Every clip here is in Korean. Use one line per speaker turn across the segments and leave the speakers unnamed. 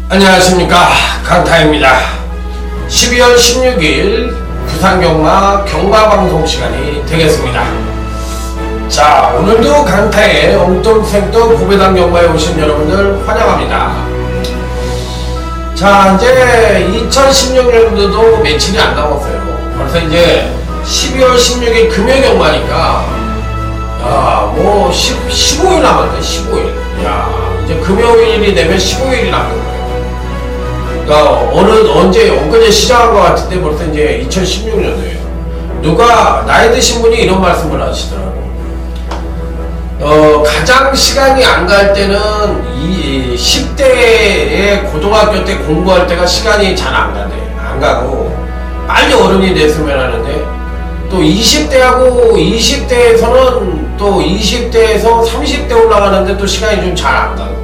안녕하십니까, 강타입니다. 12월 16일 부산경마 경마방송 시간이 되겠습니다. 자, 오늘도 강타의 엉뚱생뚱 고배당 경마에 오신 여러분들 환영합니다. 자, 이제 2016년도도 며칠이 안 남았어요. 벌써 이제 12월 16일 금요경마니까 뭐 15일 남았네. 15일. 야, 이제 금요일이 되면 15일이 남는 거예요. 언제 엊그제 시작한 것 같은데 벌써 이제 2016년도에요. 누가 나이 드신 분이 이런 말씀을 하시더라고. 가장 시간이 안 갈 때는 이 10대에 고등학교 때 공부할 때가 시간이 잘 안 간대. 안 가고 빨리 어른이 됐으면 하는데, 또 20대하고 20대에서는 또 20대에서 30대 올라가는데 또 시간이 좀 잘 안 가고,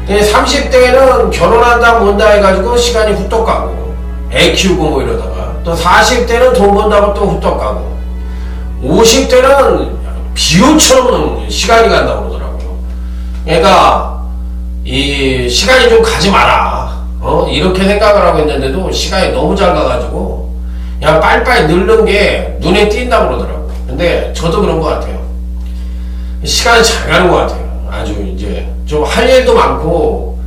30대에는 결혼한다 뭔다 해가지고 시간이 후떡 가고 애 키우고 뭐 이러다가, 또 40대는 돈 번다고 또 후떡 가고, 50대는 비오처럼 시간이 간다고 그러더라고요. 그러니까 이 시간이 좀 가지 마라, 이렇게 생각을 하고 있는데도 시간이 너무 잘 가가지고 그냥 빨리빨리 늙는 게 눈에 띈다고 그러더라고요. 근데 저도 그런 것 같아요. 시간이 잘 가는 것 같아요. 아주 이제 좀 할 일도 많고,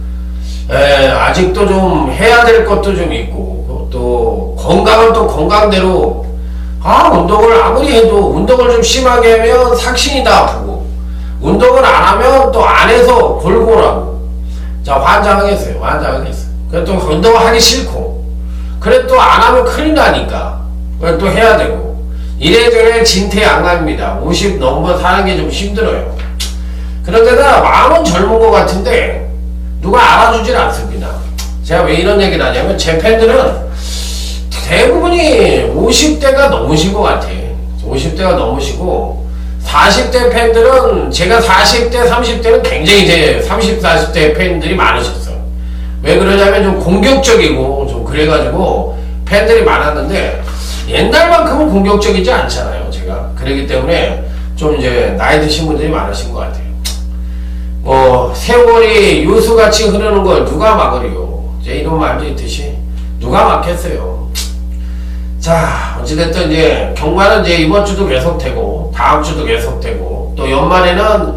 아직도 좀 해야 될 것도 좀 있고, 또 건강은 또 건강대로, 운동을 아무리 해도 운동을 좀 심하게 하면 삭신이 다 아프고, 운동을 안 하면 또 안에서 골골하고, 자, 환장하겠어요. 그래 또 운동을 하기 싫고, 그래 또 안 하면 큰일 나니까 그래 또 해야 되고, 이래저래 진퇴양난입니다. 50 넘어 사는 게 좀 힘들어요. 그런데다 마음은 젊은 것 같은데 누가 알아주질 않습니다. 제가 왜 이런 얘기를 하냐면, 제 팬들은 대부분이 50대가 넘으신 것 같아요. 50대가 넘으시고, 40대 팬들은, 제가 40대 30대는 굉장히 이제 30, 40대 팬들이 많으셨어요. 왜 그러냐면 좀 공격적이고 좀 그래가지고 팬들이 많았는데, 옛날만큼은 공격적이지 않잖아요, 제가. 그렇기 때문에 좀 이제 나이 드신 분들이 많으신 것 같아요. 세월이 요수같이 흐르는 걸 누가 막으리요? 이제 이런 말도 있듯이 누가 막겠어요. 자, 어찌됐든 이제 경마는 이제 이번 주도 계속되고 다음 주도 계속되고, 또 연말에는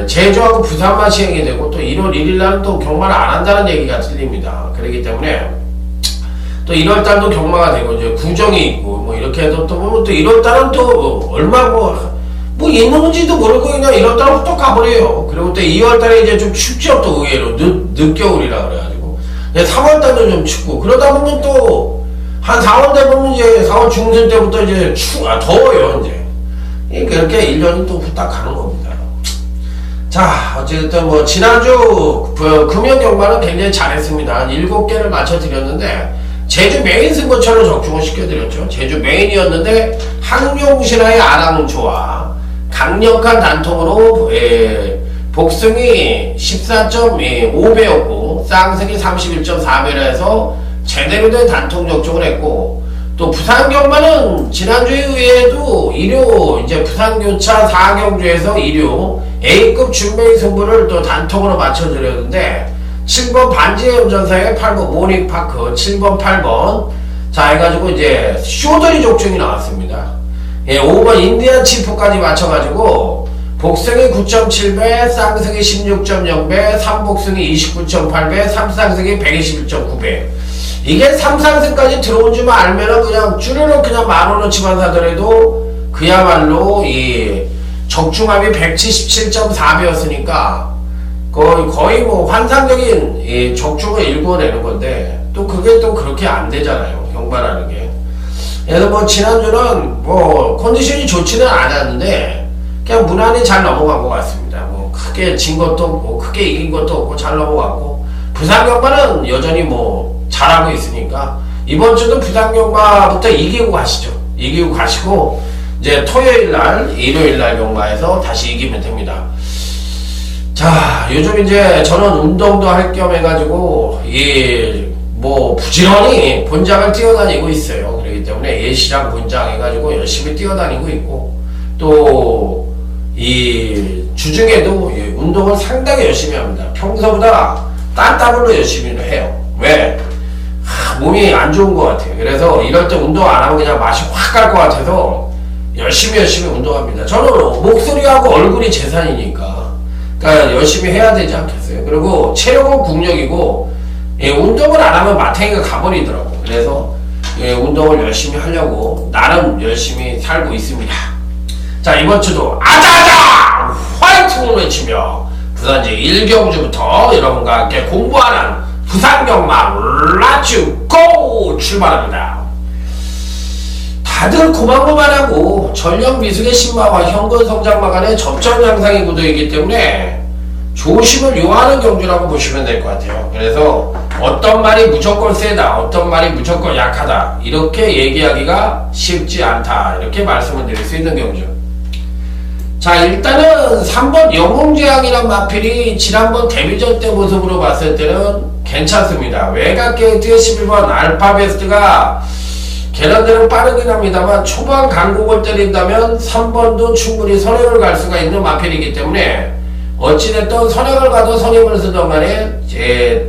제주하고 부산만 시행이 되고, 또 1월 1일 날은 또 경마를 안 한다는 얘기가 들립니다. 그렇기 때문에 또 1월 달도 경마가 되고, 이제 구정이 있고 뭐 이렇게 해도 또 보면 또 1월 달은 또 얼마 뭐 있는지도 모르고 그냥 1월 달은 또 가버려요. 그리고 또 2월 달에 이제 좀 춥죠. 또 의외로 늦겨울이라 그래가지고 3월 달도 좀 춥고, 그러다 보면 또 한 4월 달 보면 이제 4월 중순 때부터 이제 더워요. 이제 그렇게 1년이 또 후딱 가는 겁니다. 자, 어쨌든 뭐 지난주 금연 경마는 굉장히 잘했습니다. 한 7개를 맞춰드렸는데, 제주 메인 승부처로 적중을 시켜드렸죠. 제주 메인이었는데 항용신화의 아랑조와 강력한 단통으로 복승이 14.5배였고 쌍승이 31.4배라 해서 제대로 된 단통 적중을 했고, 또 부산경마는 지난주 이후에도 2료, 이제 부산교차 4경주에서 2료 A급 준메인 승부를 또 단통으로 맞춰드렸는데, 7번 반지의 운전사의 8번 모닝파크, 7번 8번 자 해가지고 이제 쇼더리 족중이 나왔습니다. 5번 인디안 치프까지 맞춰가지고 복승이 9.7배, 쌍승이 16.0배, 3복승이 29.8배, 3쌍승이 121.9배. 이게 3쌍승까지 들어온 줄만 알면은 그냥 쭈르륵 그냥 10,000원어치만 사더라도 그야말로 이 적중합이 177.4배였으니까 거의 뭐 환상적인 이 적중을 일궈내는 건데, 또 그게 또 그렇게 안 되잖아요, 경마라는 게. 그래서 뭐 지난주는 뭐 컨디션이 좋지는 않았는데 그냥 무난히 잘 넘어간 것 같습니다. 뭐 크게 진 것도 없고 크게 이긴 것도 없고 잘 넘어갔고, 부산경마는 여전히 뭐 잘하고 있으니까 이번 주도 부산경마부터 이기고 가시죠. 이기고 가시고 이제 토요일날 일요일날 경마에서 다시 이기면 됩니다. 자, 요즘 이제 저는 운동도 할 겸 해가지고 뭐 부지런히 본장을 뛰어다니고 있어요. 그렇기 때문에 예시장 본장 해가지고 열심히 뛰어다니고 있고, 또 이 주중에도 운동을 상당히 열심히 합니다. 평소보다 딴따블로 열심히 해요. 왜? 몸이 안 좋은 것 같아요. 그래서 이럴 때 운동 안 하면 그냥 맛이 확 갈 것 같아서 열심히 운동합니다. 저는 목소리하고 얼굴이 재산이니까, 그러니까 열심히 해야 되지 않겠어요. 그리고 체력은 국력이고, 운동을 안 하면 마탱이가 가버리더라고. 그래서 운동을 열심히 하려고 나름 열심히 살고 있습니다. 자, 이번 주도 아자아자 화이팅을 외치며 부산제 1경주부터 여러분과 함께 공부하는 부산경마 렛츠고 출발합니다. 다들 고만고만하고 전령 미숙의 신마와 현건 성장마 간의 접전 양상의 구도이기 때문에 조심을 요하는 경주라고 보시면 될 것 같아요. 그래서 어떤 말이 무조건 세다, 어떤 말이 무조건 약하다, 이렇게 얘기하기가 쉽지 않다, 이렇게 말씀을 드릴 수 있는 경주. 자, 일단은 3번 영웅제왕이란 마필이 지난번 데뷔전 때 모습으로 봤을 때는 괜찮습니다. 외곽 게이트의 11번 알파베스트가 계란대로 빠르긴 합니다만 초반 강곡을 때린다면 3번도 충분히 선행을 갈 수가 있는 마필이기 때문에 어찌됐든 선행을 가도 선임을 쓰던 간에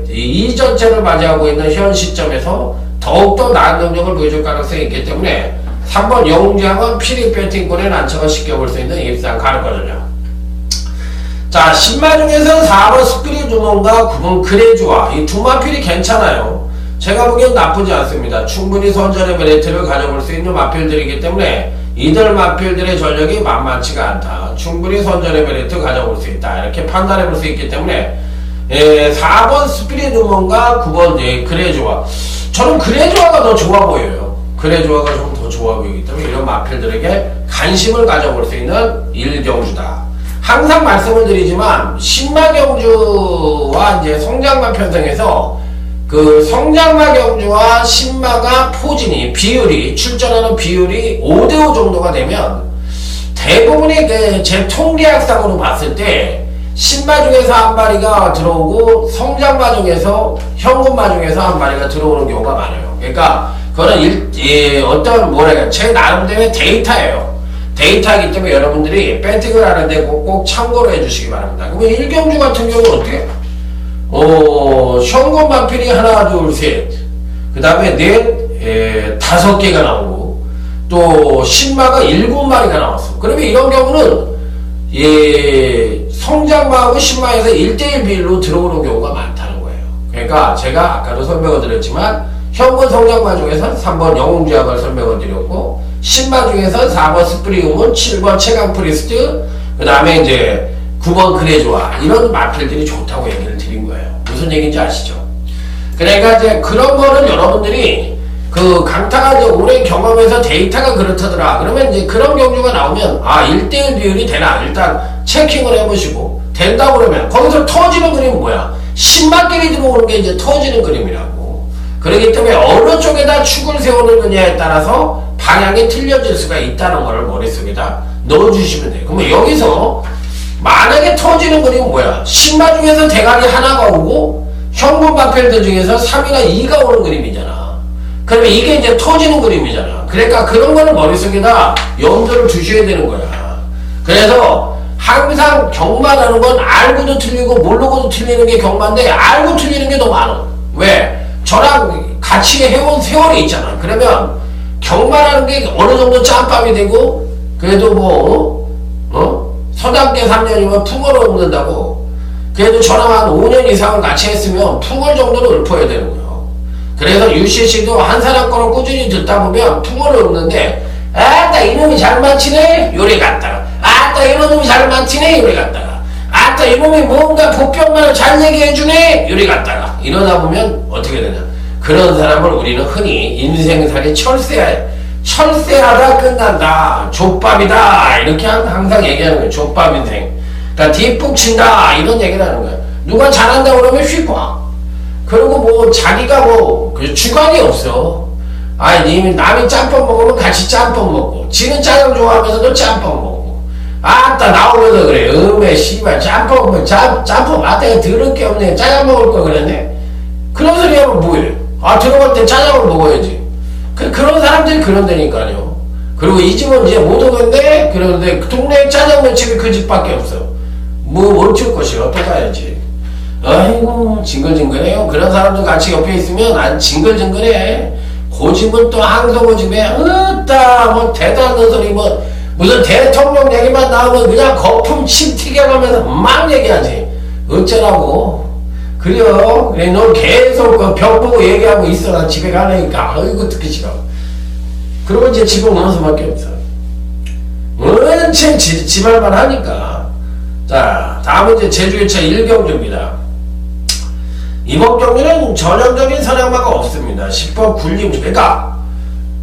이 전체를 맞이하고 있는 현 시점에서 더욱더 나은 능력을 보여줄 가능성이 있기 때문에 3번 영웅제왕은 피리 배팅권에 난처가 시켜볼 수 있는 입상 가능거든요. 자, 신마 중에서 4번 스피릿 주몬과 9번 그레주와 이 두 마필이 괜찮아요. 제가 보기엔 나쁘지 않습니다. 충분히 선전의 메리트를 가져볼 수 있는 마필들이기 때문에 이들 마필들의 전력이 만만치가 않다. 충분히 선전의 메리트 가져볼 수 있다. 이렇게 판단해볼 수 있기 때문에 4번 스피릿 주몬과 9번 그레주와, 저는 그레주와가 더 좋아 보여요. 그레주와가 좀 더 좋아 보이기 때문에 이런 마필들에게 관심을 가져볼 수 있는 1경주다. 항상 말씀을 드리지만 신마 경주와 이제 성장마 편성에서 그 성장마 경주와 신마가 포진이 비율이 출전하는 비율이 5대5 정도가 되면 대부분의 제 통계학상으로 봤을 때 신마 중에서 한 마리가 들어오고 성장마 중에서 현금마 중에서 한 마리가 들어오는 경우가 많아요. 그러니까 그거는 어떤 뭐랄까 제 나름대로의 데이터예요. 데이터이기 때문에 여러분들이 배팅을 하는데 꼭 참고로 해주시기 바랍니다. 그러면 1경주 같은 경우는 어떻게? 현금 마필이 하나, 둘, 셋, 그 다음에 넷, 5개가 나오고, 또 신마가 7마리가 나왔어. 그러면 이런 경우는 성장마하고 신마에서 1대1 비율로 들어오는 경우가 많다는 거예요. 그러니까 제가 아까도 설명을 드렸지만 현금 성장마 중에서 3번 영웅제왕을 설명을 드렸고, 신마 중에서 4번 스프링은 7번 체감 프리스트, 그 다음에 이제 9번 그레조아, 이런 마필들이 좋다고 얘기를 드린 거예요. 무슨 얘기인지 아시죠? 그러니까 이제 그런 거는 여러분들이 그 강타가 이제 오랜 경험에서 데이터가 그렇다더라. 그러면 이제 그런 경주가 나오면 1대1 비율이 되나 일단 체킹을 해보시고, 된다 그러면 거기서 터지는 그림은 뭐야? 신마끼리 들어오는 게 이제 터지는 그림이라고. 그렇기 때문에 어느 쪽에다 축을 세우느냐에 따라서 방향이 틀려질 수가 있다는 걸 머릿속에다 넣어주시면 돼요. 그러면 여기서 만약에 터지는 그림은 뭐야? 신마 중에서 대가리 하나가 오고 현금 마필들 중에서 3이나 2가 오는 그림이잖아. 그러면 이게 이제 터지는 그림이잖아. 그러니까 그런 거를 머릿속에다 염두를 두셔야 되는 거야. 그래서 항상 경마라는 건 알고도 틀리고 모르고도 틀리는 게 경마인데 알고 틀리는 게 더 많아. 왜? 저랑 같이 해온 세월이 있잖아. 그러면 경마라는 게 어느 정도 짬밥이 되고, 그래도 서당계 3년이면 풍어를 읊는다고. 그래도 저랑 한 5년 이상을 같이 했으면 풍월 정도는 읊어야 되는 거예요. 그래서 UCC도 한 사람 거를 꾸준히 듣다 보면 풍어를 읊는데, 아따 이놈이 잘 맞히네? 요래 갔다가, 아따 이놈이 잘 맞히네? 요래 갔다가, 아따 이놈이 뭔가 복병만을 잘 얘기해주네? 요래 갔다가, 이러다 보면 어떻게 되냐? 그런 사람을 우리는 흔히 인생살이 철새하다 끝난다, 족밥이다, 이렇게 항상 얘기하는 거예요. 족밥 인생. 그러니까 뒷북 친다, 이런 얘기를 하는 거예요. 누가 잘한다 그러면 휙 와. 그리고 뭐 자기가 뭐 주관이 없어. 아니 남이 짬뽕 먹으면 같이 짬뽕 먹고 지는 짜장 좋아하면서도 짬뽕 먹고 아따 나오면서 그래 음에 씨발 짬뽕 뭐 짬뽕 아따 더럽게 없네 짜장 먹을 거 그랬네 그런 소리 하면 뭐해 아 들어갈 때 짜장을 먹어야지 그런 사람들이 그런다니까요 그리고 이 집은 이제 못 오겠네 그런데 동네에 짜장면 집이 그 집밖에 없어 뭐 어쩔 것이요 또 가야지 아이고 징글징글해요 그런 사람들 같이 옆에 있으면 안 징글징글해 고집은 또 항소고집에 으따 뭐 대단한 소리 뭐 무슨 대통령 얘기만 나오면 그냥 거품 침 튀겨가면서 막 얘기하지 어쩌라고 그래요 그래 너 계속 그 벽 보고 얘기하고 있어 나 집에 가려니까 아이고 듣기 싫어 그러고 이제 집에 오는 수밖에 없어 원체 집알만 하니까 자 다음은 이제 제주유차 1경주입니다 이번 경기는 전형적인 선행마가 없습니다. 10번 굴림주. 그러니까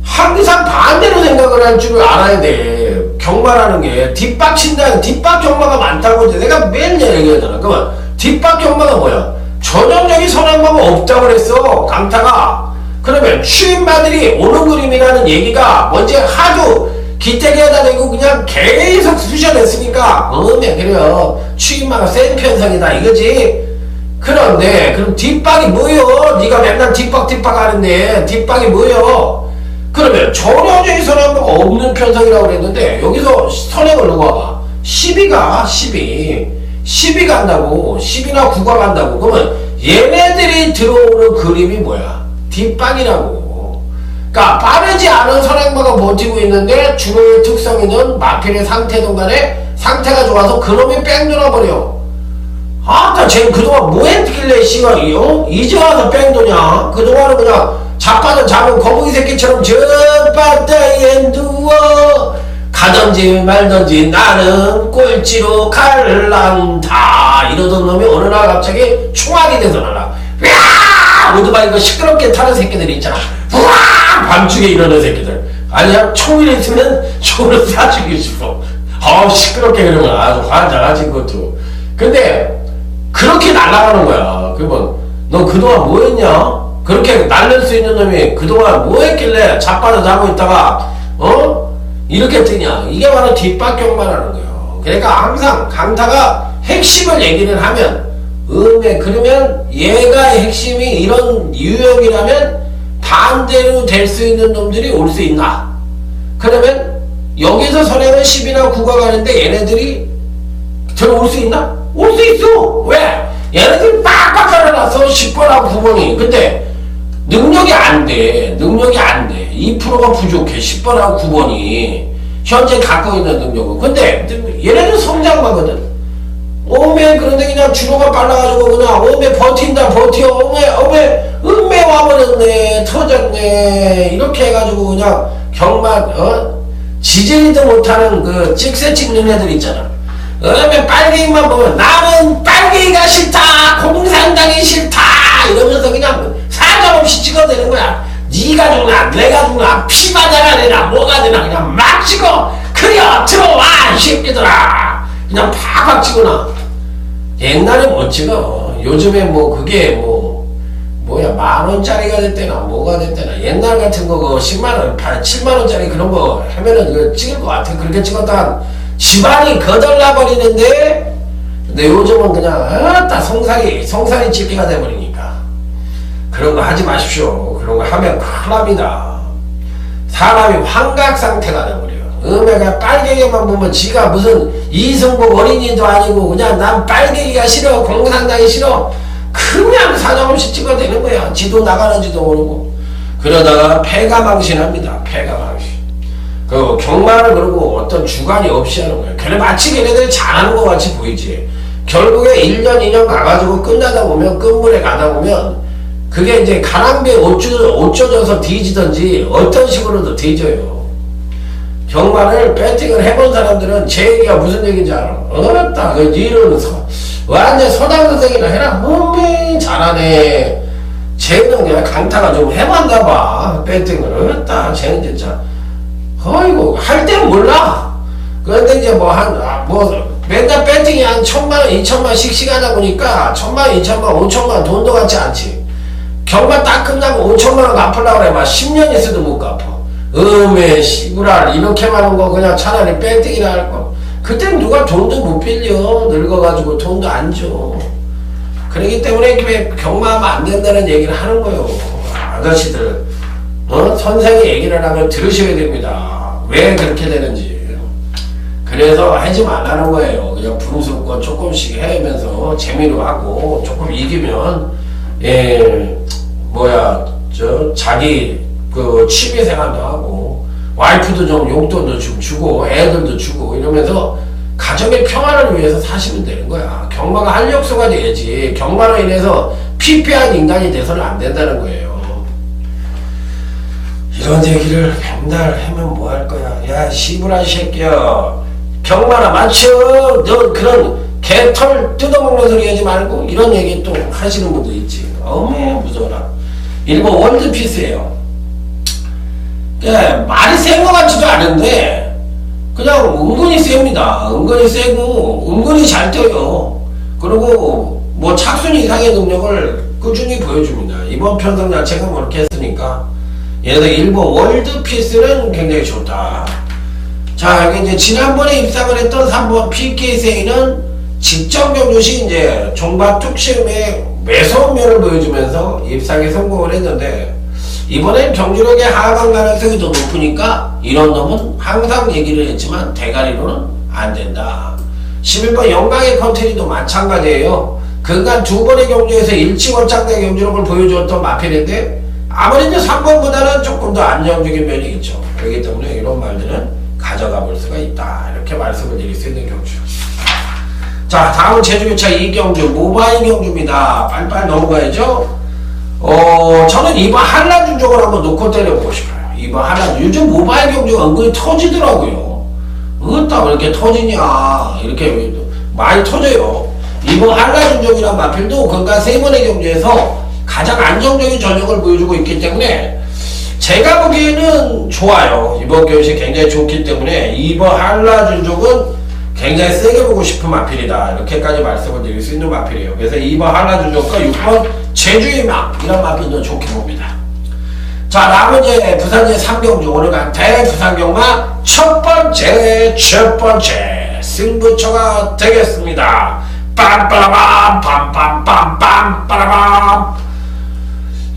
항상 반대로 생각을 할 줄 알아야 돼. 경마라는 게 뒷박 친다는 뒷박 경마가 많다고 이제 내가 맨날 얘기하잖아. 그러면 뒷박 경마가 뭐야? 전형적인 선행마가 없다고 그랬어. 강타가. 그러면 추임마들이 오는 그림이라는 얘기가 먼저 하도 기대기하다 대고 그냥 계속 쑤셔냈으니까 그래요. 추임마가 센 편성이다 이거지. 그런데 그럼 뒷박이 뭐여? 네가 맨날 뒷박 하는데 뒷박이 뭐여? 그러면 전형적인 선행마가 없는 편성이라고 그랬는데 여기서 선행을 놓고 와봐 12가 12 간다고 10이나 9가 간다고 그러면 얘네들이 들어오는 그림이 뭐야? 뒷박이라고 그러니까 빠르지 않은 선행마가 버티고 있는데 주로의 특성이는 마필의 상태든 간에 상태가 좋아서 그놈이 뺑 돌아버려 아따 쟤 그동안 뭐 했길래 씨가 이제 와서 뺑 도냐 그동안은 그냥 자빠져 잡은 거북이 새끼처럼 저 바다에 누워 가든지 말든지 나는 꼴찌로 갈란다 이러던 놈이 어느 날 갑자기 총알이 돼서 날아 야 오토바이 그 시끄럽게 타는 새끼들이 있잖아 우와 밤중에 이러는 새끼들 아니야 총이 있으면 총으로 쏴 죽이고 싶어 시끄럽게 그러면 아주 환장하지 그것도 근데 그렇게 날아가는 거야. 그러면 너 그동안 뭐 했냐? 그렇게 날릴 수 있는 놈이 그동안 뭐 했길래 자빠져 자고 있다가 이렇게 뜨냐? 이게 바로 뒷박 경마라는 거예요. 그러니까 항상 강타가 핵심을 얘기를 하면 그러면 얘가 핵심이 이런 유형이라면 반대로 될 수 있는 놈들이 올 수 있나? 그러면 여기서 선행은 10이나 9가 가는데 얘네들이 들어올 수 있나? 올 수 있어! 왜? 얘네들 빡빡 깔아놨어 10번하고 9번이 근데 능력이 안돼 2%가 부족해 10번하고 9번이 현재 갖고 있는 능력은 근데 얘네들 성장하거든 그런데 그냥 주로가 빨라가지고 그냥 버틴다 버텨 음메 와버렸네 터졌네 이렇게 해가지고 그냥 경마 지질이도 못하는 그 찍새 찍는 애들 있잖아 그러면 빨갱이만 보면 나는 빨갱이가 싫다 공산당이 싫다 이러면서 그냥 사정없이 찍어대는 거야 니가 죽나 내가 죽나 피바다가 되나 뭐가 되나 그냥 막 찍어 그려 들어와 이 새끼들아 그냥 팍팍 찍어놔 옛날에 못 찍어 요즘에 뭐 그게 뭐야 10,000원짜리가 됐대나 뭐가 됐대나 옛날 같은 거 10만원 7만원짜리 그런 거 하면은 그거 찍을 것 같아 그렇게 찍었다 집안이 거덜나 버리는데 근데 요즘은 그냥 다 성살이 집기가 돼버리니까 그런 거 하지 마십시오 그런 거 하면 큰일 납니다 사람이 환각 상태가 돼버려요 그냥 빨갱이만 보면 지가 무슨 이승복 어린이도 아니고 그냥 난 빨갱이가 싫어 공산당이 싫어 그냥 사정없이 찍어대는 거야 지도 나가는지도 모르고 그러다가 패가망신합니다 패가망신 그 경마를 그러고 어떤 주관이 없이 하는 거야. 그래 마치 걔네들이 잘하는 것 같이 보이지. 결국에 1년 2년 가가지고 끝나다 보면 끝물에 가다 보면 그게 이제 가랑비에 옷 젖어서 뒤지던지 어떤 식으로도 뒤져요. 경마를 배팅을 해본 사람들은 제 얘기가 무슨 얘기인지 알아. 딱 이런 완전 서당 선생이나 해라. 잘하네. 쟤는 그냥 강타가 좀 해봤나 봐. 배팅을. 딱 쟤는 진짜 어이구 할 때는 몰라 그런데 이제 맨날 배팅이 한 1,000만원 2,000만원씩 시간하다 보니까 1,000만원 2,000만원 5,000만원 돈도 같지 않지 경마 딱 끝나고 5천만원 갚으려고 그래. 막 10년 있어도 못 갚아. 음에 씨부랄 이렇게 많은 거 그냥 차라리 뺑땡이나 할 거. 그땐 누가 돈도 못 빌려. 늙어가지고 돈도 안 줘. 그러기 때문에 경마하면 안 된다는 얘기를 하는 거예요. 아저씨들 선생이 얘기를 하면 들으셔야 됩니다. 왜 그렇게 되는지. 그래서 하지 말라는 거예요. 그냥 분수권 조금씩 해면서 재미로 하고 조금 이기면 자기 그 취미생활도 하고 와이프도 좀 용돈도 좀 주고 애들도 주고 이러면서 가정의 평화를 위해서 사시면 되는 거야. 경마가 활력소가 돼야지. 경마로 인해서 피폐한 인간이 돼서는 안 된다는 거예요. 이런 얘기를 맨날 하면 뭐 할 거야. 야 시부라 새끼야. 경마나 맞춰. 너 그런 개털 뜯어먹는 소리 하지 말고 이런 얘기 또 하시는 분도 있지. 어메 무서워라. 일본 월드피스예요. 말이 센 것 같지도 않은데 그냥 은근히 셉니다. 은근히 세고 은근히 잘 뛰어요. 그리고 뭐 착순 이상의 능력을 꾸준히 보여줍니다. 이번 편성 자체가 뭐 이렇게 했으니까 얘네들 일본 월드피스는 굉장히 좋다. 자, 여기 이제 지난번에 입상을 했던 3번 PK세이는 직전 경주시 이제 종밭 뚝심의 매서운 면을 보여주면서 입상에 성공을 했는데 이번엔 경주력의 하강 가능성이 더 높으니까 이런 놈은 항상 얘기를 했지만 대가리로는 안 된다. 11번 영광의 컨트리도 마찬가지예요. 그간 두 번의 경주에서 일치원장대 경주력을 보여주었던 마필인데 아무래도 3번보다는 조금 더 안정적인 면이 있죠. 그렇기 때문에 이런 말들은 가져가 볼 수가 있다. 이렇게 말씀을 드릴 수 있는 경주. 자, 다음은 제주교차 2경주 모바일 경주입니다. 빨리빨리 넘어가야죠. 저는 이번 한라중적을 한번 놓고 때려보고 싶어요. 이번 한라중 요즘 모바일 경주가 은근히 터지더라고요. 어따 왜 이렇게 터지냐. 이렇게 많이 터져요. 이번 한라중적이란 마필도 그러니까 세 번의 경주에서 가장 안정적인 전력을 보여주고 있기 때문에 제가 보기에는 좋아요. 이번 경기 굉장히 좋기 때문에 이번 한라중적은 굉장히 세게 보고 싶은 마필이다. 이렇게까지 말씀을 드릴 수 있는 마필이에요. 그래서 2번 한라중적과 6번 제주의 막 이런 마필도 좋게 봅니다. 자, 다음은 이제 부산제 3경주 오늘 간 대부산경마 첫 번째 승부처가 되겠습니다. 빰빠라밤 빰빰빰빰 빠라밤.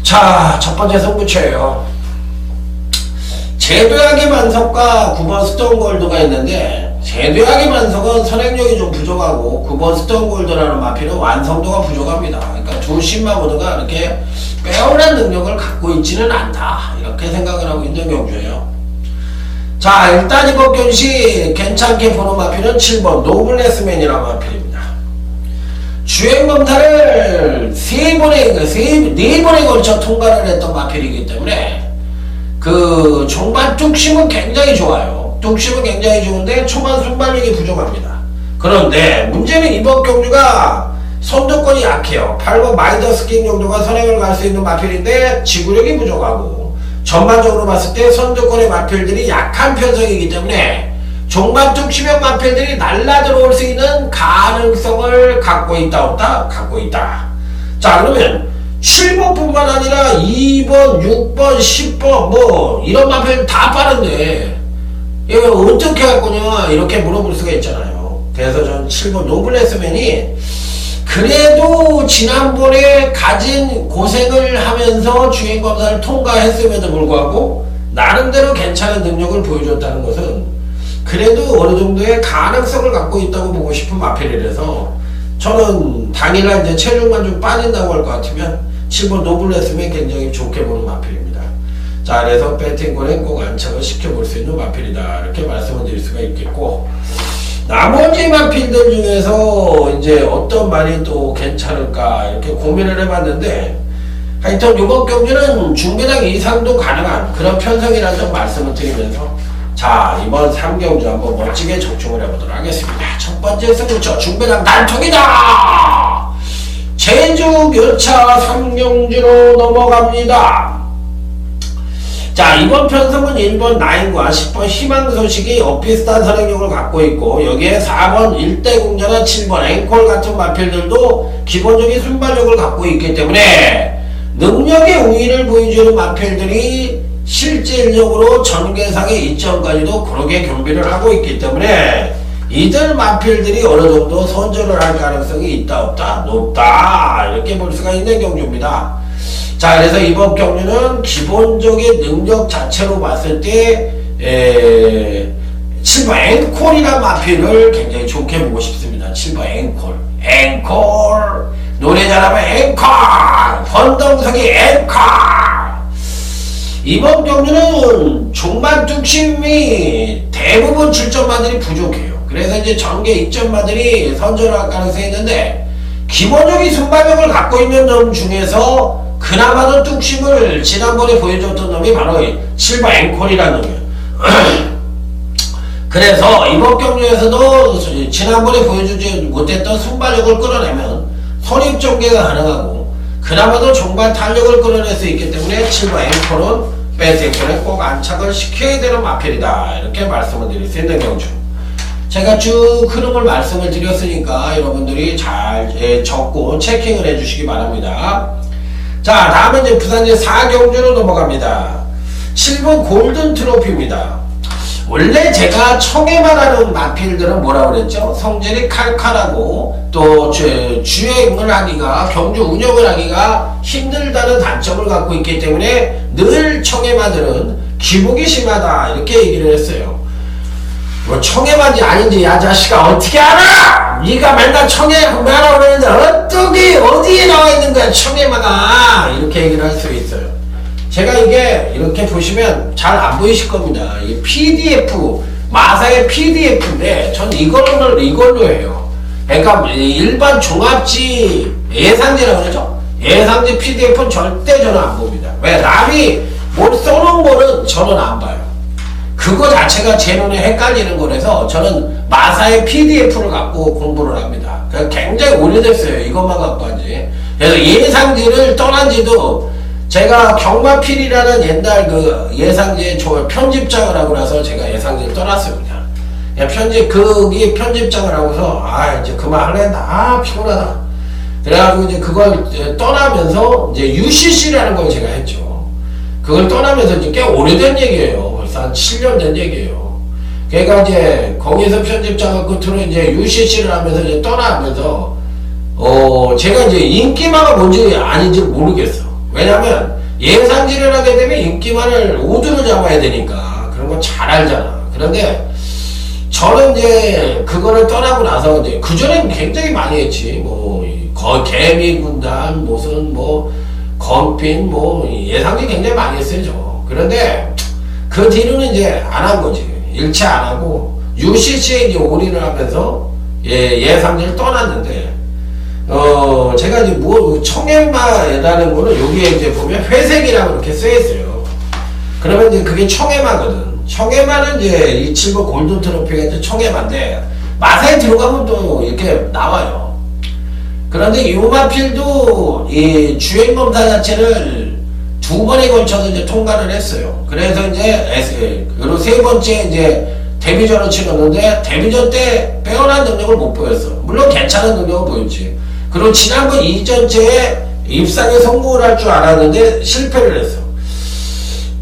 자, 첫 번째 승부처예요. 제도약의 만석과 9번 스톤골드가 있는데 제도약의 만석은 선행력이 좀 부족하고 9번 스톤골드라는 마필은 완성도가 부족합니다. 그러니까 두 신마 모두가 이렇게 빼어난 능력을 갖고 있지는 않다. 이렇게 생각을 하고 있는 경주예요. 자, 일단 이번 경시 괜찮게 보는 마필은 7번 노블레스맨이라는 마필입니다. 주행검사를 4번에 걸쳐 통과를 했던 마필이기 때문에 그 종반 뚝심은 굉장히 좋아요. 뚝심은 굉장히 좋은데 초반 순발력이 부족합니다. 그런데 문제는 이번 경주가 선두권이 약해요. 8번 마이더스킹 정도가 선행을 갈 수 있는 마필인데 지구력이 부족하고 전반적으로 봤을 때 선두권의 마필들이 약한 편성이기 때문에 종반 뚝심형 마필들이 날라 들어올 수 있는 가능성을 갖고 있다 없다? 갖고 있다. 자, 그러면 7번뿐만 아니라 2번, 6번, 10번 뭐 이런 마필 다 빠른데 이거 어떻게 할 거냐 이렇게 물어볼 수가 있잖아요. 그래서 전 7번 노블레스맨이 그래도 지난번에 가진 고생을 하면서 주행검사를 통과했음에도 불구하고 나름대로 괜찮은 능력을 보여줬다는 것은 그래도 어느 정도의 가능성을 갖고 있다고 보고 싶은 마필이라서 저는 당일날 이제 체중만 좀 빠진다고 할 것 같으면 7번 노블레스맨 굉장히 좋게 보는 마필입니다. 자, 그래서 배팅권에 꼭 안착을 시켜볼 수 있는 마필이다. 이렇게 말씀을 드릴 수가 있겠고, 나머지 마필들 중에서 이제 어떤 말이 또 괜찮을까 이렇게 고민을 해봤는데, 하여튼 이번 경주는 중배당 이상도 가능한 그런 편성이라는 점 말씀을 드리면서, 자, 이번 3경주 한번 멋지게 적중을 해보도록 하겠습니다. 첫 번째 승부처 중배당 단통이다. 제주교차 3경주로 넘어갑니다. 자, 이번 편성은 1번 나인과 10번 희망소식이 엇비슷한 선행력을 갖고 있고 여기에 4번 일대공자나 7번 앵콜 같은 마필들도 기본적인 순발력을 갖고 있기 때문에 능력의 우위를 보여주는 마필들이 실질적으로 전개상의 이점까지도 그렇게 겸비를 하고 있기 때문에 이들 마필들이 어느 정도 선전을 할 가능성이 있다 없다 높다 이렇게 볼 수가 있는 경주입니다. 자, 그래서 이번 경주는 기본적인 능력 자체로 봤을 때 7번 앵콜이라는 마필을 굉장히 좋게 보고 싶습니다. 7번 앵콜 노래 잘하면 앵콜 권동석이 앵콜. 이번 경주는 종반 뚝심이 대부분 출전마들이 부족해요. 그래서 이제 전개 2점마들이 선전할 가능성이 있는데 기본적인 순발력을 갖고 있는 놈 중에서 그나마도 뚝심을 지난번에 보여줬던 놈이 바로 7번 앵콜이라는 놈이에요. 그래서 이번 경주에서도 지난번에 보여주지 못했던 순발력을 끌어내면 선입전개가 가능하고 그나마도 종반 탄력을 끌어낼 수 있기 때문에 7번 앵콜은 배트권에 꼭 안착을 시켜야 되는 마필이다 이렇게 말씀을 드릴 수 있는 경주. 제가 쭉 흐름을 말씀을 드렸으니까 여러분들이 잘 적고 체킹을 해주시기 바랍니다. 자, 다음은 이제 부산제 4경주로 넘어갑니다. 7번 골든 트로피입니다. 원래 제가 청해만 하는 마필들은 뭐라고 그랬죠? 성질이 칼칼하고 또 주행을 하기가 경주 운영을 하기가 힘들다는 단점을 갖고 있기 때문에 늘 청해마들은 기복이 심하다 이렇게 얘기를 했어요. 뭐 청해만이 아닌지 야 자식아 어떻게 알아? 네가 맨날 청해마라고 그러는데 어떻게 어디에 나와 있는 거야 청해마가 이렇게 얘기를 할 수 있어요. 제가 이게 이렇게 보시면 잘 안 보이실 겁니다. 이 PDF 마사의 PDF인데 전 이걸로 해요. 그러니까 일반 종합지 예상지라고 그러죠. 예상지 PDF는 절대 저는 안 봅니다. 왜? 남이 뭘 써놓은 거는 저는 안 봐요. 그거 자체가 제 눈에 헷갈리는 거라서 저는 마사의 PDF를 갖고 공부를 합니다. 굉장히 오래됐어요. 이것만 갖고 한지. 그래서 예상지를 떠난 지도 제가 경마필이라는 옛날 그 예상지의 편집장을 하고 나서 제가 예상지를 떠났어요. 그냥 거기 편집장을 하고서 이제 그만할래나 피곤하다. 그래가지고 이제 그걸 떠나면서 이제 UCC라는 걸 제가 했죠. 그걸 떠나면서 이제 꽤 오래된 얘기예요. 벌써 한 7년 된 얘기예요. 그러니까 이제 거기서 편집장을 끝으로 이제 UCC를 하면서 이제 떠나면서 제가 이제 인기마가 뭔지 아닌지 모르겠어. 왜냐면 예상지를 하게 되면 인기만을 우드로 잡아야 되니까 그런 거 잘 알잖아. 그런데 저는 이제 그거를 떠나고 나서 이제 그전엔 굉장히 많이 했지. 뭐 개미 군단 무슨 뭐 건핀 뭐 예상지 굉장히 많이 했어요 저. 그런데 그 뒤로는 이제 안 한 거지. 일체 안 하고 UCC에 이제 올인을 하면서 예상지를 떠났는데 제가 이제 청해마라는 거는 여기에 이제 보면 회색이라고 이렇게 쓰여있어요. 그러면 이제 그게 청해마거든. 청해마는 이제 이 7번 골든 트로피가 이제 청해마인데, 마사에 들어가면 또 이렇게 나와요. 그런데 이 마필도 이 주행검사 자체를 2번에 걸쳐서 이제 통과를 했어요. 그래서 이제, 그리고 3번째 이제 데뷔전을 치렀는데, 데뷔전 때 빼어난 능력을 못 보였어. 물론 괜찮은 능력을 보였지. 그리고 지난번 이전체에 입상에 성공을 할 줄 알았는데 실패를 했어.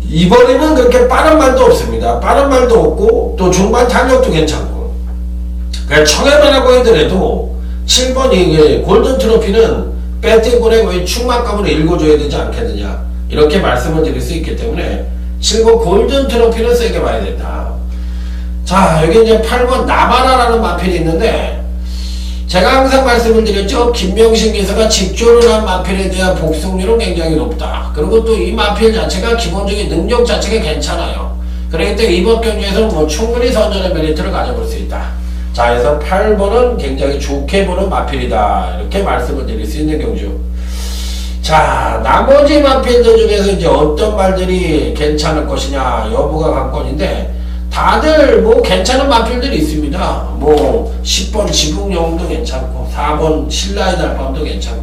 이번에는 그렇게 빠른 말도 없습니다. 빠른 말도 없고 또 중반 탄력도 괜찮고. 그러니까 청해만하고 하더라도 7번 이게 골든 트로피는 배팅골에 거의 충만감으로 읽어줘야 되지 않겠느냐 이렇게 말씀을 드릴 수 있기 때문에 7번 골든 트로피는 세게 봐야 된다. 자, 여기 이제 8번 나바라라는 마필이 있는데, 제가 항상 말씀을 드렸죠. 김명신 기사가 직조를 한 마필에 대한 복속률은 굉장히 높다. 그리고 또 이 마필 자체가 기본적인 능력 자체가 괜찮아요. 그렇기 때문에 이번 경주에서는 뭐 충분히 선전의 메리트를 가져볼 수 있다. 자, 그래서 8번은 굉장히 좋게 보는 마필이다. 이렇게 말씀을 드릴 수 있는 경주. 자, 나머지 마필들 중에서 이제 어떤 말들이 괜찮을 것이냐 여부가 관건인데, 다들 뭐 괜찮은 마필들이 있습니다. 뭐 10번 지붕영웅도 괜찮고 4번 신라의 달밤도 괜찮고,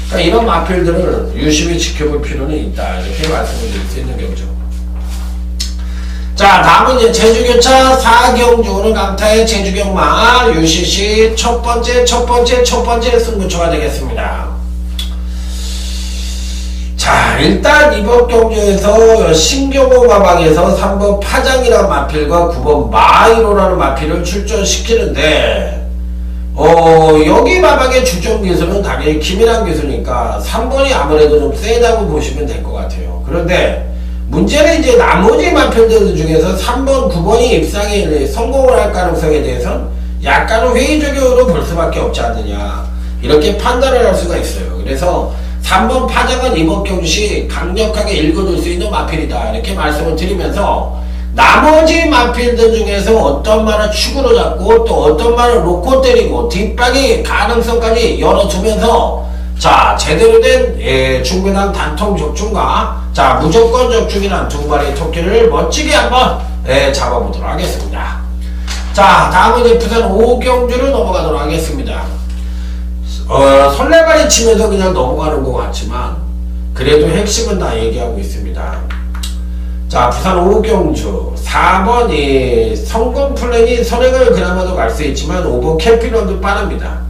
그러니까 이런 마필들을 유심히 지켜볼 필요는 있다. 이렇게 말씀을 드릴 수 있는 경우죠. 자, 다음은 이제 제주교차 4경주 강타의 제주경마 UCC 첫 번째 승부처가 되겠습니다. 자, 자, 일단 이번 경주에서 신경호 마방에서 3번 파장이라는 마필과 9번 마이로라는 마필을 출전시키는데 여기 마방의 주전 기수는 당연히 김일환 기수니까 3번이 아무래도 좀 세다고 보시면 될 것 같아요. 그런데 문제는 이제 나머지 마필들 중에서 3번, 9번이 입상에 성공을 할 가능성에 대해서는 약간은 회의적으로 볼 수밖에 없지 않느냐, 이렇게 판단을 할 수가 있어요. 그래서 3번 파장은 이번 경주시 강력하게 읽어둘 수 있는 마필이다, 이렇게 말씀을 드리면서 나머지 마필들 중에서 어떤 말을 축으로 잡고 또 어떤 말을 놓고 때리고 뒷박이 가능성까지 열어두면서 자, 제대로 된 중배당 단통 적중과 자, 무조건 적중이란 두 마리의 토끼를 멋지게 한번 잡아보도록 하겠습니다. 자, 다음은 이제 부산 5경주를 넘어가도록 하겠습니다. 설레발이 치면서 그냥 넘어가는 것 같지만 그래도 핵심은 다 얘기하고 있습니다. 자, 부산 5경주 4번 성공 플랜이 선행을 그나마도 갈 수 있지만 5번 캠핑런도 빠릅니다.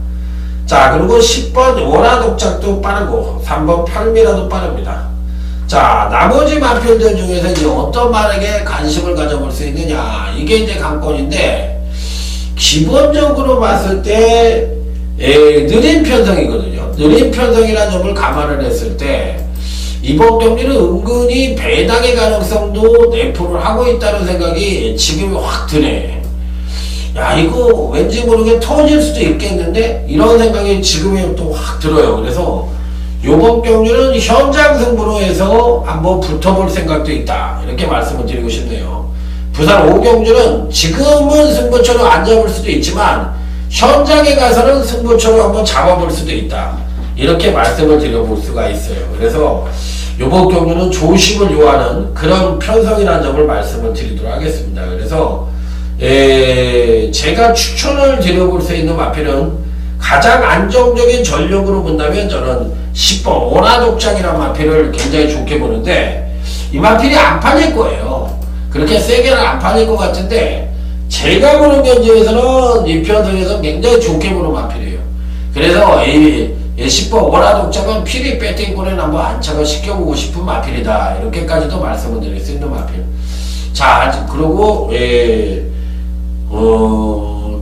자, 그리고 10번 원화독작도 빠르고 3번 팔미라도 빠릅니다. 자, 나머지 마필들 중에서 이제 어떤 말에게 관심을 가져볼 수 있느냐, 이게 이제 관건인데, 기본적으로 봤을 때 느린 편성이거든요. 느린 편성이라는 점을 감안을 했을 때 이번 경기는 은근히 배당의 가능성도 내포를 하고 있다는 생각이 지금 확 드네. 야, 이거 왠지 모르게 터질 수도 있겠는데, 이런 생각이 지금에 또 확 들어요. 그래서 요번 경기는 현장 승부로 해서 한번 붙어볼 생각도 있다, 이렇게 말씀을 드리고 싶네요. 부산 5경주는 지금은 승부처로 안 잡을 수도 있지만 현장에 가서는 승부처로 한번 잡아볼 수도 있다, 이렇게 말씀을 드려볼 수가 있어요. 그래서 요번 경주는 조심을 요하는 그런 편성이라는 점을 말씀을 드리도록 하겠습니다. 그래서 제가 추천을 드려볼 수 있는 마필은 가장 안정적인 전력으로 본다면 저는 10번 원화독장이라는 마필을 굉장히 좋게 보는데, 이 마필이 안 팔릴 거예요. 그렇게 세게는 안 팔릴 것 같은데 제가 보는 견지에서는 이 편성에서 굉장히 좋게 보는 마필이에요. 그래서 이 10번 원화독장은 필히 배팅권에 한번 안착을 시켜보고 싶은 마필이다, 이렇게까지도 말씀을 드릴 수 있는 마필. 자, 그리고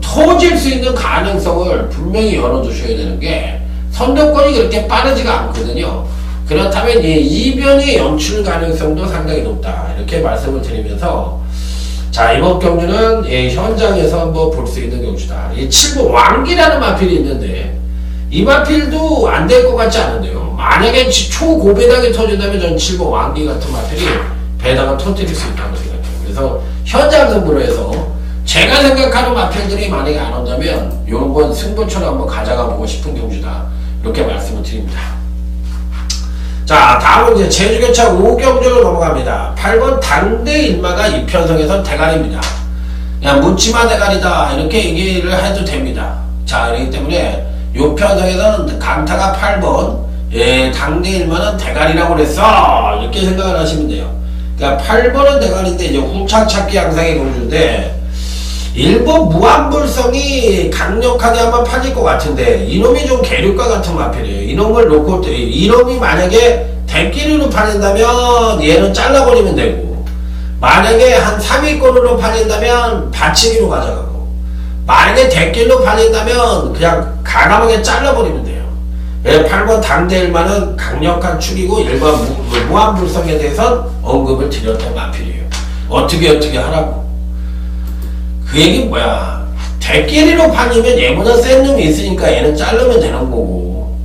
터질 수 있는 가능성을 분명히 열어두셔야 되는 게, 선두권이 그렇게 빠르지가 않거든요. 그렇다면 이변의 연출 가능성도 상당히 높다, 이렇게 말씀을 드리면서, 자, 이번 경주는 현장에서 한번 볼 수 있는 경주다. 7번 왕기라는 마필이 있는데 이 마필도 안 될 것 같지 않은데요. 만약에 초고배당이 터진다면 저는 7번 왕기 같은 마필이 배당을 터뜨릴 수 있다고 생각해요. 그래서 현장 승부로 해서 제가 생각하는 마필들이 만약에 안 온다면 요번 승부처럼 한번 가져가 보고 싶은 경주다, 이렇게 말씀을 드립니다. 자, 다음은 이제 제주교차 5경주로 넘어갑니다. 8번 당대일마가 이 편성에선 대가리입니다. 그냥 묻지마 대가리다, 이렇게 얘기를 해도 됩니다. 자, 그렇기 때문에 요 편성에서는 강타가 8번, 당대일마는 대가리라고 그랬어, 이렇게 생각을 하시면 돼요. 그러니까 8번은 대가리인데 이제 후착찾기 양상의 경주인데, 1번 무한불성이 강력하게 한번 팔릴 것 같은데 이놈이 좀 계류과 같은 마필이에요. 이놈을 놓고 이놈이 만약에 대끼리로 팔린다면 얘는 잘라버리면 되고, 만약에 한 3위권으로 팔린다면 받치기로 가져가고, 만약에 대끼리로 팔린다면 그냥 가감하게 잘라버리면 돼요. 8번 당대일만은 강력한 축이고 1번 무한불성에 대해선 언급을 드렸던 마필이에요. 어떻게 하라고. 그 얘기 뭐야, 대끼리로 팔리면 얘보다 센 놈이 있으니까 얘는 자르면 되는 거고,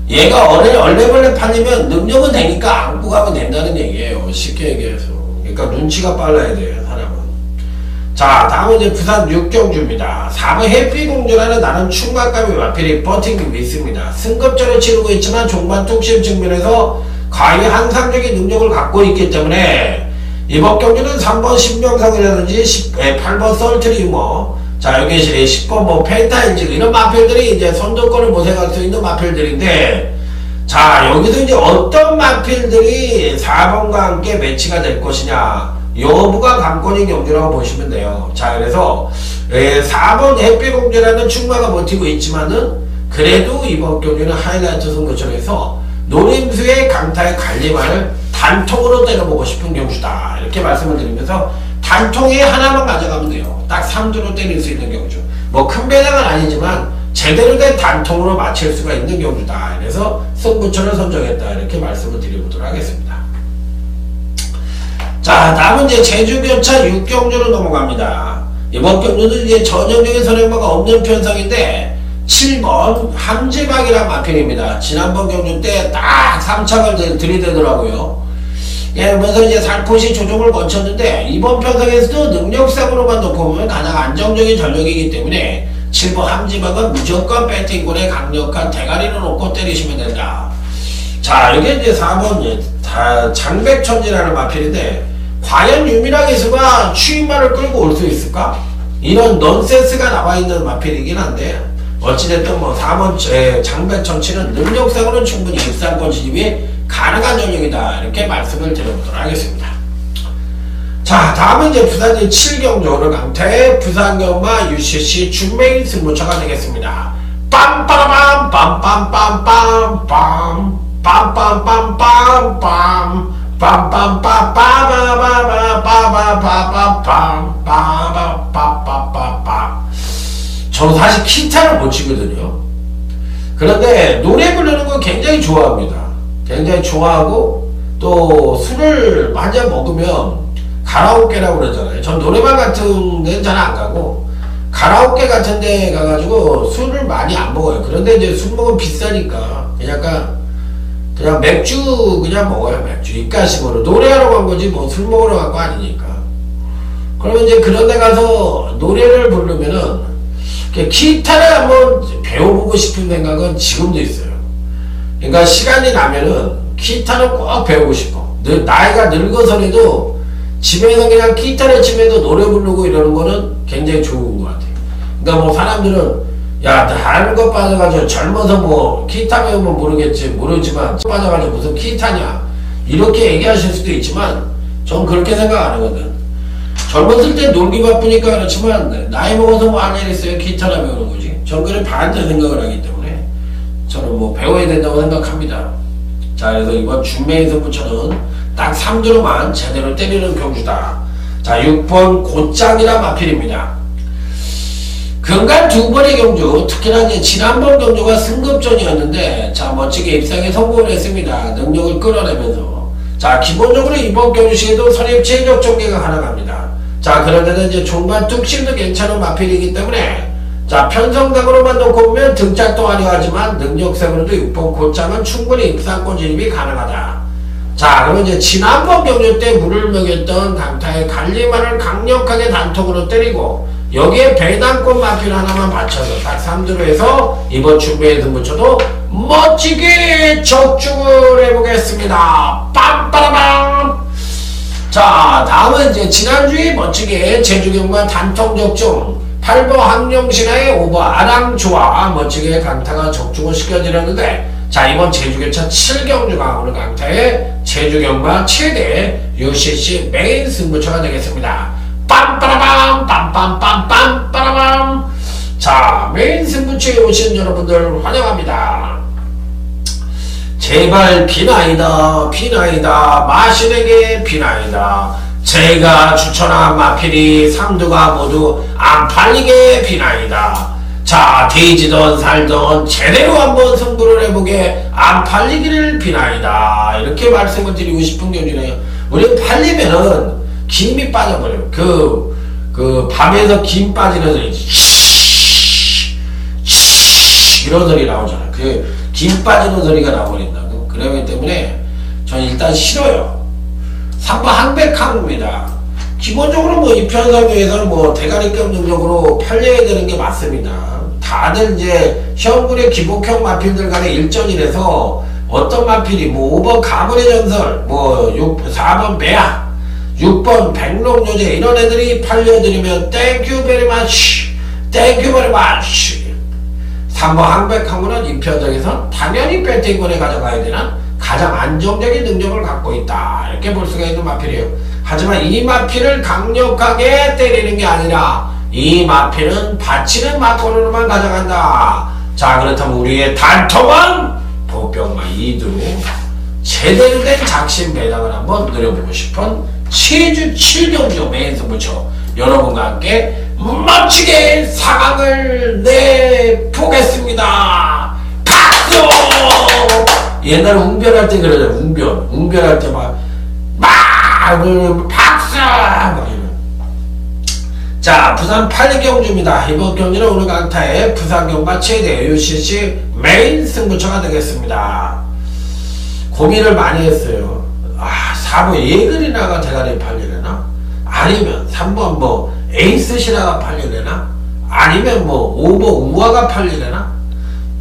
얘가 얼레벌레 팔리면 능력은 되니까 안고 가면 된다는 얘기예요, 쉽게 얘기해서. 그러니까 눈치가 빨라야 돼요, 사람은. 자, 다음은 이제 부산 6경주입니다. 4번 해피공주라는 나름 충만감의 마필이 버티고 있습니다. 승급전을 치르고 있지만 종반 뚝심 측면에서 과히 항상적인 능력을 갖고 있기 때문에 이번 경기는 3번 신명성이라든지 8번 썰트리머, 자, 여기 10번 뭐 펜타인즈, 이런 마필들이 이제 선두권을 모색할 수 있는 마필들인데, 자, 여기서 이제 어떤 마필들이 4번과 함께 매치가 될 것이냐, 여부가 관건인 경기라고 보시면 돼요. 자, 그래서 4번 햇빛공주라는 충마가 버티고 있지만은 그래도 이번 경기는 하이라이트 승부처에서 노림수의 강타의 관리만을 단통으로 때려보고 싶은 경주다. 이렇게 말씀을 드리면서 단통에 하나만 가져가면 돼요. 딱 3두로 때릴 수 있는 경주. 뭐 큰 배당은 아니지만 제대로 된 단통으로 맞힐 수가 있는 경주다. 그래서 승부처를 선정했다. 이렇게 말씀을 드려보도록 하겠습니다. 자, 다음은 이제 제주교차 6경주로 넘어갑니다. 이번 경주는 이제 전형적인 선행마가 없는 편성인데 7번 함지박이란 마필입니다. 지난번 경주 때 딱 3착을 들이대더라고요. 예, 그래서 이제 살포시 조정을 거쳤는데 이번 편성에서도 능력상으로만 놓고 보면 가장 안정적인 전력이기 때문에 7번 함지박은 무조건 배팅골에 강력한 대가리를 놓고 때리시면 된다. 자, 이게 이제 4번 장백천지라는 마필인데 과연 유미라기수가 추임말을 끌고 올 수 있을까? 이런 넌센스가 나와있는 마필이긴 한데 어찌됐든 뭐 4번 장백천치는 능력상으로는 충분히 입상권 진입이 가능한 전력이다. 이렇게 말씀을 드려보도록 하겠습니다. 자, 다음은 이제 부산진 7경주 강태 부산경마 UCC 준메인 승부처가 되겠습니다. 빰빠라밤 빰빰빰빰빰 빰빰빰빰빰 빰빰빰빰빰빰빰빰빰빰빰빰빰빰빰빰빰. 저는 사실 기타를 못 치거든요. 그런데 노래 부르는 거 굉장히 좋아합니다. 굉장히 좋아하고 또 술을 많이 먹으면 가라오케라고 그러잖아요. 전 노래방 같은 데는 잘 안 가고 가라오케 같은 데 가가지고 술을 많이 안 먹어요. 그런데 이제 술 먹으면 비싸니까 그냥 맥주 그냥 먹어요. 맥주 입가심으로 노래하러 간 거지 뭐 술 먹으러 간 거 아니니까. 그러면 이제 그런 데 가서 노래를 부르면은 기타를 한번 배워보고 싶은 생각은 지금도 있어요. 그러니까 시간이 나면은 기타는 꼭 배우고 싶어. 나이가 늙어서라도 집에서 그냥 기타를 치면서 노래 부르고 이러는 거는 굉장히 좋은 것 같아요. 그러니까 뭐 사람들은 야, 다른 것 빠져가지고 젊어서 뭐 기타 배우면 모르지만 빠져가지고 무슨 기타냐 이렇게 얘기하실 수도 있지만 전 그렇게 생각 안 하거든. 젊었을 때 놀기 바쁘니까 그렇지만 나이 먹어서 뭐 할 일 있어요? 기타나 배우는 거지. 전 그래 반대 생각을 하기 때문에 저는 뭐 배워야 된다고 생각합니다. 자, 그래서 이번 준메인 승부처는 딱 3두로만 제대로 때리는 경주다. 자, 6번 곧장이란 마필입니다. 근간 2번의 경주, 특히나 이제 지난번 경주가 승급전이었는데 자, 멋지게 입상에 성공을 했습니다. 능력을 끌어내면서. 자, 기본적으로 이번 경주 시에도 선입 최적 전개가 가능합니다. 자, 그런데는 이제 종반 뚝심도 괜찮은 마필이기 때문에 자, 편성당으로만 놓고 보면 등짝도 화려하지만 능력상으로도 6번 곧장은 충분히 입상권 진입이 가능하다. 자, 그러면 이제 지난번 경주 때 물을 먹였던 강타의 갈리만을 강력하게 단통으로 때리고 여기에 배당권 마필 하나만 받쳐서 딱 3두로 해서 이번 준비의 승부처도 멋지게 적중을 해보겠습니다. 빰빠라밤. 자, 다음은 이제 지난주에 멋지게 제주경마 단통 적중 8번 항령신화의 5번 아랑조와 멋지게 강타가 적중을 시켜드렸는데 자, 이번 제주교차 7경주가 오늘 강타의 제주경마 최대 UCC 메인 승부처가 되겠습니다. 빰빠라밤 빰빰빰빰 빠라밤. 자, 메인 승부처에 오신 여러분들 환영합니다. 제발 비나이다 비나이다 마신에게 비나이다. 제가 추천한 마필이 3두가 모두 안 팔리게 비나이다. 자, 뒤지던 살던 제대로 한번 승부를 해보게 안 팔리기를 비나이다. 이렇게 말씀을 드리고 싶은 경우네요. 우리 팔리면은 김이 빠져버려요. 그 밤에서 김 빠지는 소리 이런 소리 나오잖아요. 그 김 빠지는 소리가 나버린다고. 그러기 때문에 저는 일단 싫어요. 3번 항백항입니다. 기본적으로 뭐 이 편성에서는 뭐 대가리급 능력으로 팔려야 되는 게 맞습니다. 다들 이제 현군의 기복형 마필들 간의 일전이라서 어떤 마필이 뭐 5번 가문의 전설, 뭐 4번 매학, 6번 백록요제 이런 애들이 팔려드리면 땡큐 베리 마치, 땡큐 베리 마치. 3번 항백항문은 이 편성에서 당연히 배팅권에 가져가야 되는 가장 안정적인 능력을 갖고 있다. 이렇게 볼 수가 있는 마필이에요. 하지만 이 마필을 강력하게 때리는 게 아니라 이 마필은 받치는 마권으로만 가져간다. 자, 그렇다면 우리의 단통은 보병마 2두로 제대로 된 작심 배당을 한번 누려보고 싶은 최주 7경주 메인 승부처 여러분과 함께 멋지게 상황을 내보겠습니다. 박수! 옛날에 웅변할 때 그러잖아. 웅변할 때 막 박수! 막 이런. 자, 부산 8경주입니다. 이번 경기는 오늘 강타의 부산 경마 최대 UCC 메인 승부처가 되겠습니다. 고민을 많이 했어요. 4번 예글이나가 대가리 팔리려나? 아니면 3번 뭐 에이스 신화가 팔리려나? 아니면 뭐 5번 우아가 팔리려나?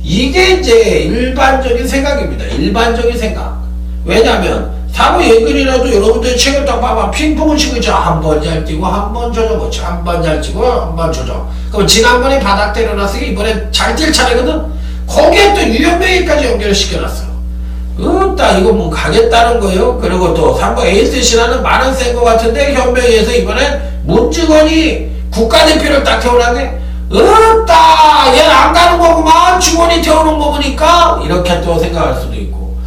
이게 이제 일반적인 생각입니다. 일반적인 생각. 왜냐면 4번 예글이라도 여러분들이 책을 딱 봐봐. 핑퐁을 치고 있죠. 한 번 잘 뛰고 한 번 조정, 한 번 잘 치고 한 번 조정. 그럼 지난번에 바닥 때려놨으니 이번에 잘 뛸 차례거든? 거기에 또 유연명예까지 연결을 시켜놨어. 딱 이거 뭐 가겠다는 거예요. 그리고 또 3번 에이스 신화는 만원 센 것 같은데 현명에서 이번엔 문주건이 국가대표를 딱 태어났네. 얘는 안 가는 거구만. 주건이 태우는 거 보니까 이렇게 또 생각할 수도 있고,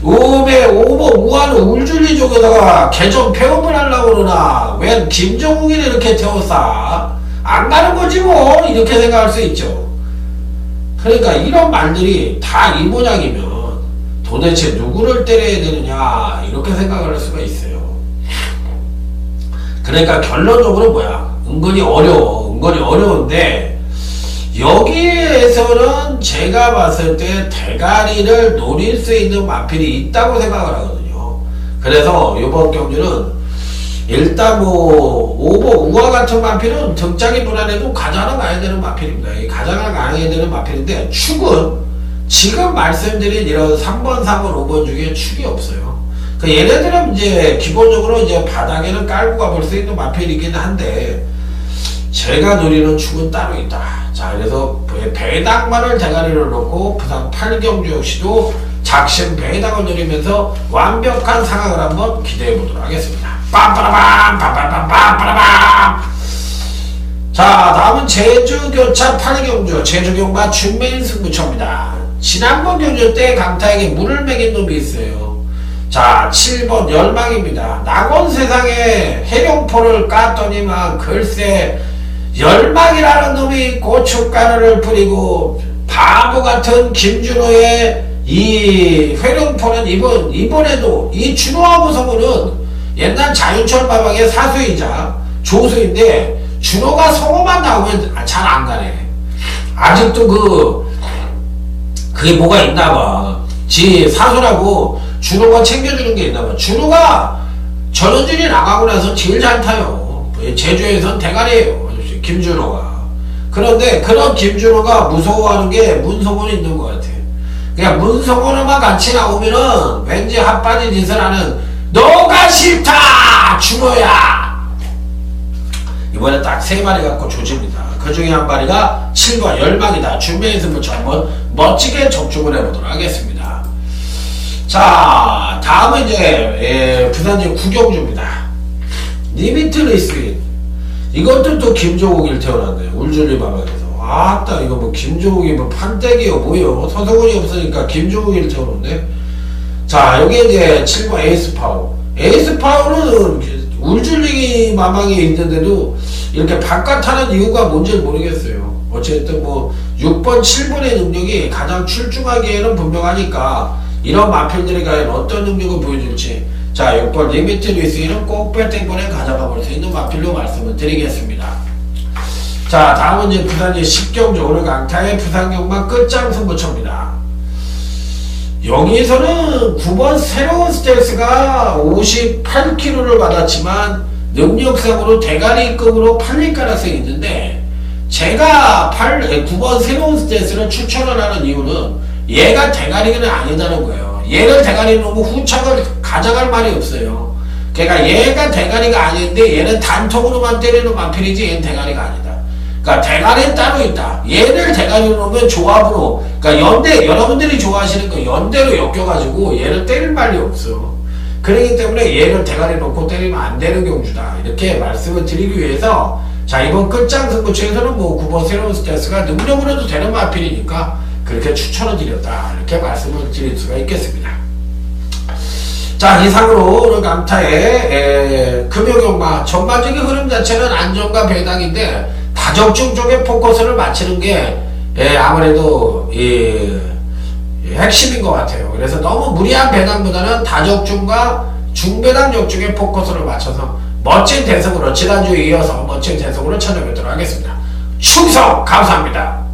5번 우아는 울줄리 쪽에다가 개점 폐업을 하려고 그러나 웬 김정욱이를 이렇게 태웠어. 안 가는 거지 뭐, 이렇게 생각할 수 있죠. 그러니까 이런 말들이 다 이 모양이면 도대체 누구를 때려야 되느냐 이렇게 생각을 할 수가 있어요. 그러니까 결론적으로 뭐야, 은근히 어려운데 여기에서는 제가 봤을 때 대가리를 노릴 수 있는 마필이 있다고 생각을 하거든요. 그래서 이번 경주는 일단 뭐 5번 우아 같은 마필은 등짝이 무난해도 가장을 가야 되는 마필입니다. 이 가장을 가야 되는 마필인데 축은 지금 말씀드린 이런 3번, 4번, 5번 중에 축이 없어요. 그 얘네들은 이제 기본적으로 이제 바닥에는 깔고 가볼 수 있는 마필이긴 한데 제가 노리는 축은 따로 있다. 자, 그래서 배당만을 대가리로 놓고 부산 8경주 역시도 작심 배당을 노리면서 완벽한 상황을 한번 기대해 보도록 하겠습니다. 빰빠라밤 빰빰빰빰빰빰. 자, 다음은 제주교차 8경주 제주경마 준메인 승부처입니다. 지난번 경주 때 강타에게 물을 먹인 놈이 있어요. 자, 7번 열망입니다. 낙원 세상에 해룡포를 깠더니만 글쎄 열망이라는 놈이 고춧가루를 뿌리고 바보같은 김준호의 이 회룡포는 이번에도 이 준호하고 성우는 옛날 자윤철 마방의 사수이자 조수인데 준호가 성우만 나오면 잘 안 가네. 아직도 그게 뭐가 있나봐. 지 사수라고 준호가 챙겨주는 게 있나봐. 준호가 전원준이 나가고 나서 제일 잘 타요. 제주에선 대가리예요, 김준호가. 그런데 그런 김준호가 무서워하는 게 문성원이 있는 것 같아. 그냥 문성원만 같이 나오면은 왠지 핫바지 짓을 하는, 너가 싫다 준호야. 이번에 딱 3마리 갖고 조집니다. 그 중에 한 마리가 7번 열망이다. 준비해 승부처 한번 멋지게 적중을 해보도록 하겠습니다. 자, 다음은 이제 부산지 9경주입니다. 리미트 레이스인. 이것도 또 김종욱이를 태어났네요. 울줄리 마방에서. 아따, 이거 뭐 김종욱이 뭐 판때기요 뭐요. 서성훈이 없으니까 김종욱이를 태어났네. 자, 여기 이제 7번 에이스파워. 에이스파워는 울줄리 마망에 있는데도 이렇게 바깥하는 이유가 뭔지 모르겠어요. 어쨌든 뭐 6번, 7번의 능력이 가장 출중하기에는 분명하니까 이런 마필들이 과연 어떤 능력을 보여줄지. 자, 6번 리미트 리스는 꼭 배팅번에 가져가 볼 수 있는 마필로 말씀을 드리겠습니다. 자, 다음은 이제 부산지 10경주 오늘 강타의 부산경마 끝장 승부처입니다. 여기서는 9번 새로운 스텔스가 58kg를 받았지만 능력상으로 대가리급으로 팔릴 가능성이 있는데, 제가 9번 새로운 스텔스를 추천을 하는 이유는 얘가 대가리는 아니다는 거예요. 얘를 대가리 놓으면 후착을 가져갈 말이 없어요. 그러니까 얘가 대가리가 아닌데 얘는 단통으로만 때리는 마필이지 얘는 대가리가 아니다. 그러니까 대가리는 따로 있다. 얘를 대가리로 놓으면 조합으로, 그러니까 여러분들이 좋아하시는 거 연대로 엮여가지고 얘를 때릴 말이 없어. 그렇기 때문에 얘를 대가리 놓고 때리면 안 되는 경주다. 이렇게 말씀을 드리기 위해서, 자, 이번 끝장 승부처에서는 뭐 9번 새로운 스텔스가 능력으로도 되는 마필이니까 그렇게 추천을 드렸다 이렇게 말씀을 드릴 수가 있겠습니다. 자, 이상으로 오늘 감타의 금융용마 전반적인 흐름 자체는 안정과 배당인데 다적중 쪽에 포커스를 맞추는 게 아무래도 핵심인 것 같아요. 그래서 너무 무리한 배당보다는 다적중과 중배당 적중에 포커스를 맞춰서 멋진 대성으로 지난주에 이어서 멋진 대성으로 찾아뵙도록 하겠습니다. 충성 감사합니다.